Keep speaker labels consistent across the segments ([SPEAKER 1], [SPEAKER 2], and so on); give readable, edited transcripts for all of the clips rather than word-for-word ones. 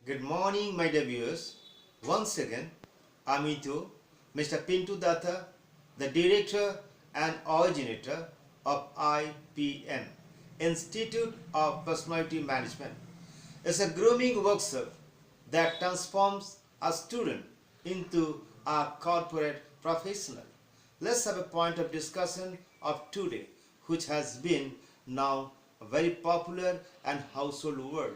[SPEAKER 1] Good morning, my dear viewers. Once again, I'm with you, Mr. Pintu Datta, the director and originator of IPM, Institute of Personality Management. It's a grooming workshop that transforms a student into a corporate professional. Let's have a point of discussion of today, which has been now a very popular and household word.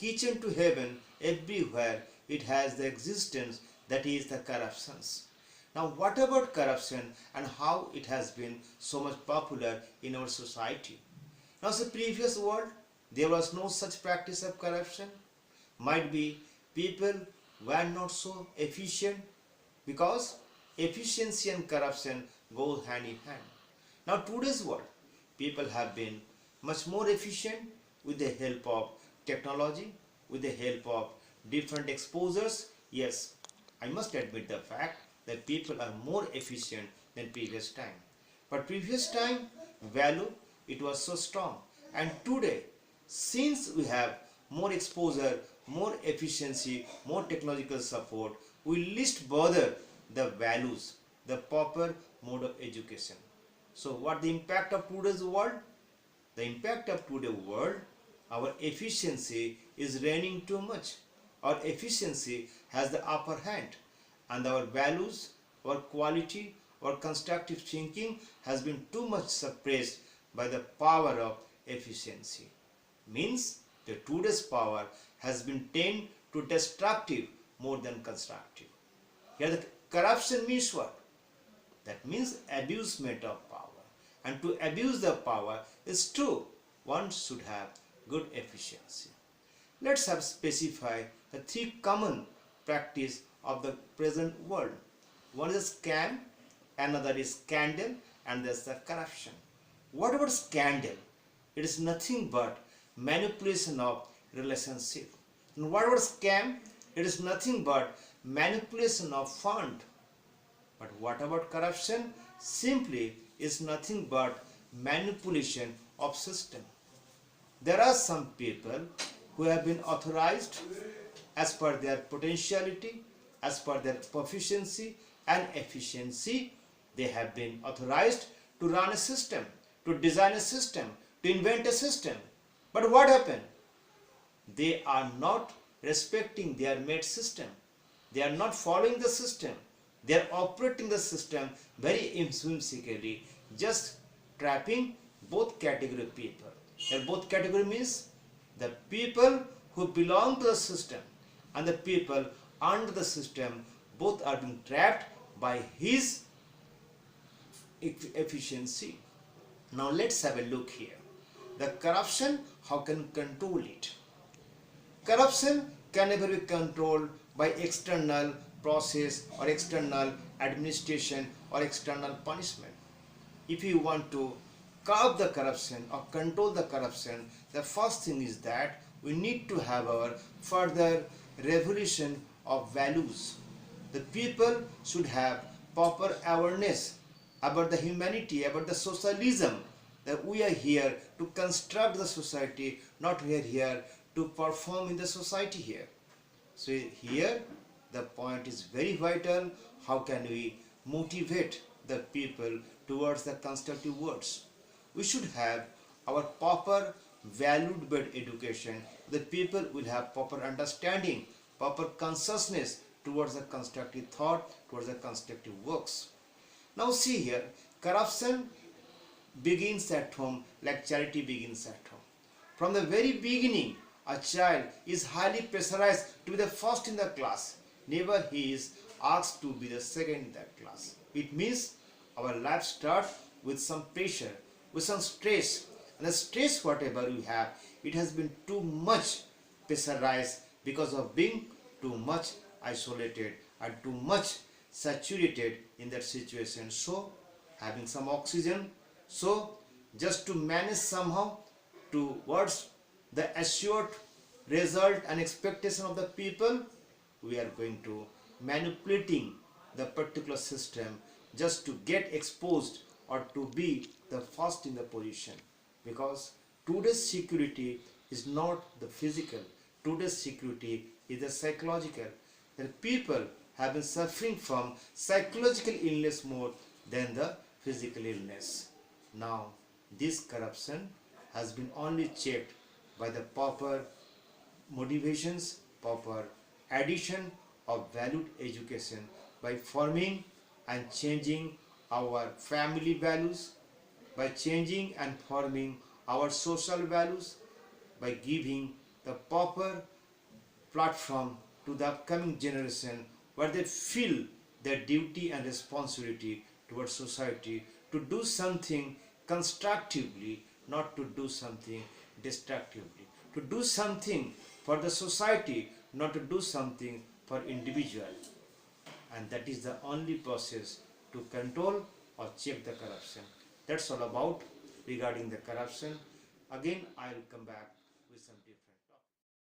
[SPEAKER 1] Kitchen to heaven, everywhere it has the existence, that is the corruptions. Now, what about corruption and how it has been so much popular in our society? Now, the previous world, there was no such practice of corruption. Might be people were not so efficient, because efficiency and corruption go hand in hand. Now, today's world, people have been much more efficient with the help of technology, with the help of different exposures. Yes, I must admit the fact that people are more efficient than previous time. But previous time, value, it was so strong. And today, since we have more exposure, more efficiency, more technological support, we least bother the values, the proper mode of education. So what the impact of today's world? The impact of today's world, our efficiency is reigning too much. Our efficiency has the upper hand, and our values, our quality, our constructive thinking has been too much suppressed by the power of efficiency. Means the today's power has been tend to destructive more than constructive. Here the corruption means what? That means abusement of power. And to abuse the power is true. One should have good efficiency. Let's have specify the three common practice of the present world. One is scam, another is scandal, and there's the corruption. What about scandal? It is nothing but manipulation of relationship. And what about scam? It is nothing but manipulation of fund. But what about corruption? Simply is nothing but manipulation of system. There are some people who have been authorized as per their potentiality, as per their proficiency and efficiency. They have been authorized to run a system, to design a system, to invent a system. But what happened? They are not respecting their made system. They are not following the system. They are operating the system very whimsically, just trapping both category of people. And both category means the people who belong to the system and the people under the system, both are being trapped by his efficiency. Now let's have a look here. The corruption, how can we control it? Corruption can never be controlled by external process or external administration or external punishment. If you want to curb the corruption or control the corruption, the first thing is that we need to have our further revolution of values. The people should have proper awareness about the humanity, about the socialism, that we are here to construct the society, not we are here to perform in the society here. So here the point is very vital. How can we motivate the people towards the constructive words? We should have our proper valued-based education. The people will have proper understanding, proper consciousness towards the constructive thought, towards the constructive works. Now see here, corruption begins at home like charity begins at home. From the very beginning, a child is highly pressurized to be the first in the class. Never he is asked to be the second in that class. It means our life starts with some pressure, with some stress. And the stress whatever we have, it has been too much pressurized because of being too much isolated and too much saturated in that situation. So having some oxygen, so just to manage somehow towards the assured result and expectation of the people, we are going to manipulating the particular system just to get exposed or to be the first in the position. Because today's security is not the physical, today's security is the psychological. That people have been suffering from psychological illness more than the physical illness. Now, this corruption has been only checked by the proper motivations, proper addition of valued education by forming and changing our family values, by changing and forming our social values, by giving the proper platform to the upcoming generation where they feel their duty and responsibility towards society to do something constructively, not to do something destructively, to do something for the society, not to do something for individual. And that is the only process to control or check the corruption. That's all about regarding the corruption. Again, I'll come back with some different.